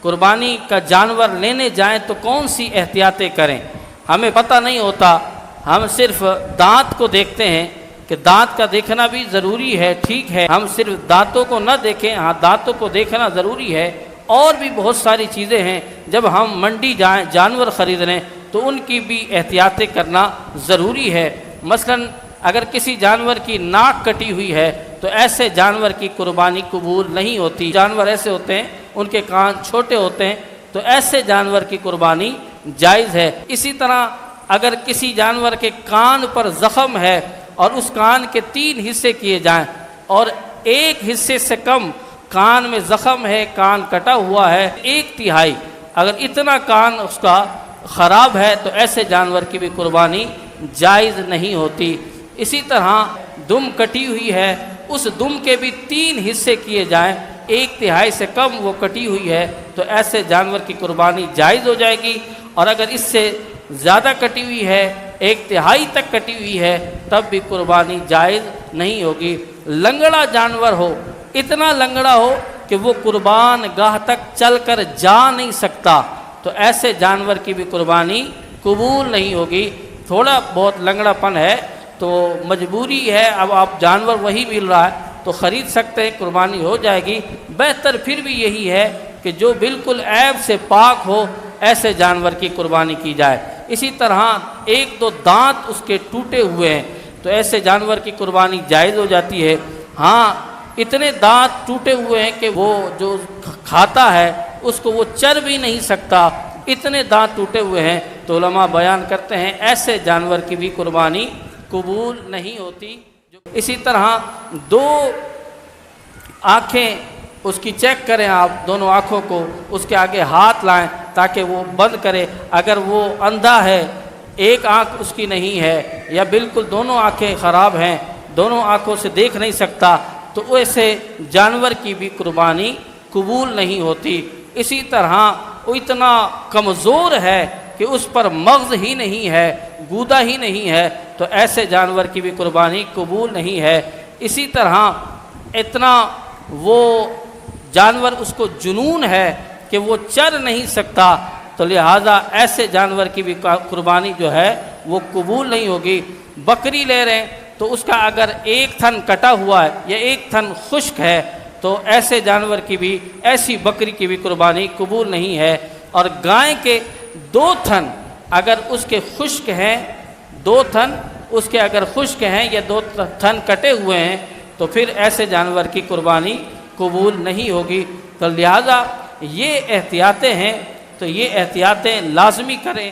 قربانی کا جانور لینے جائیں تو کون سی احتیاطیں کریں؟ ہمیں پتہ نہیں ہوتا، ہم صرف دانت کو دیکھتے ہیں کہ دانت کا دیکھنا بھی ضروری ہے، ٹھیک ہے، ہم صرف دانتوں کو نہ دیکھیں، ہاں دانتوں کو دیکھنا ضروری ہے، اور بھی بہت ساری چیزیں ہیں۔ جب ہم منڈی جائیں جانور خریدنے تو ان کی بھی احتیاطیں کرنا ضروری ہے۔ مثلا اگر کسی جانور کی ناک کٹی ہوئی ہے تو ایسے جانور کی قربانی قبول نہیں ہوتی۔ جانور ایسے ہوتے ہیں ان کے کان چھوٹے ہوتے ہیں تو ایسے جانور کی قربانی جائز ہے۔ اسی طرح اگر کسی جانور کے کان پر زخم ہے اور اس کان کے 3 حصے کیے جائیں اور ایک حصے سے کم کان میں زخم ہے، کان کٹا ہوا ہے، 1/3 اگر اتنا کان اس کا خراب ہے تو ایسے جانور کی بھی قربانی جائز نہیں ہوتی۔ اسی طرح دم کٹی ہوئی ہے، اس دم کے بھی 3 حصے کیے جائیں، 1/3 سے کم وہ کٹی ہوئی ہے تو ایسے جانور کی قربانی جائز ہو جائے گی، اور اگر اس سے زیادہ کٹی ہوئی ہے، 1/3 تک کٹی ہوئی ہے، تب بھی قربانی جائز نہیں ہوگی۔ لنگڑا جانور ہو، اتنا لنگڑا ہو کہ وہ قربان گاہ تک چل کر جا نہیں سکتا تو ایسے جانور کی بھی قربانی قبول نہیں ہوگی۔ تھوڑا بہت لنگڑا پن ہے تو مجبوری ہے، اب آپ جانور وہی مل رہا ہے تو خرید سکتے ہیں، قربانی ہو جائے گی۔ بہتر پھر بھی یہی ہے کہ جو بالکل عیب سے پاک ہو ایسے جانور کی قربانی کی جائے۔ اسی طرح 1-2 دانت اس کے ٹوٹے ہوئے ہیں تو ایسے جانور کی قربانی جائز ہو جاتی ہے۔ ہاں اتنے دانت ٹوٹے ہوئے ہیں کہ وہ جو کھاتا ہے اس کو وہ چر بھی نہیں سکتا، اتنے دانت ٹوٹے ہوئے ہیں تو علماء بیان کرتے ہیں ایسے جانور کی بھی قربانی قبول نہیں ہوتی۔ اسی طرح 2 آنکھیں اس کی چیک کریں، آپ دونوں آنکھوں کو اس کے آگے ہاتھ لائیں تاکہ وہ بند کرے۔ اگر وہ اندھا ہے، ایک آنکھ اس کی نہیں ہے یا بالکل دونوں آنکھیں خراب ہیں، دونوں آنکھوں سے دیکھ نہیں سکتا تو ایسے جانور کی بھی قربانی قبول نہیں ہوتی۔ اسی طرح وہ اتنا کمزور ہے کہ اس پر مغز ہی نہیں ہے، گودا ہی نہیں ہے تو ایسے جانور کی بھی قربانی قبول نہیں ہے۔ اسی طرح اتنا وہ جانور اس کو جنون ہے کہ وہ چر نہیں سکتا تو لہٰذا ایسے جانور کی بھی قربانی جو ہے وہ قبول نہیں ہوگی۔ بکری لے رہے ہیں تو اس کا اگر ایک تھن کٹا ہوا ہے یا ایک تھن خشک ہے تو ایسے جانور کی بھی، ایسی بکری کی بھی قربانی قبول نہیں ہے۔ اور گائے کے 2 تھن اگر اس کے خشک ہیں، 2 تھن اس کے اگر خشک ہیں یا 2 تھن کٹے ہوئے ہیں تو پھر ایسے جانور کی قربانی قبول نہیں ہوگی۔ تو لہٰذا یہ احتیاطیں ہیں تو یہ احتیاطیں لازمی کریں۔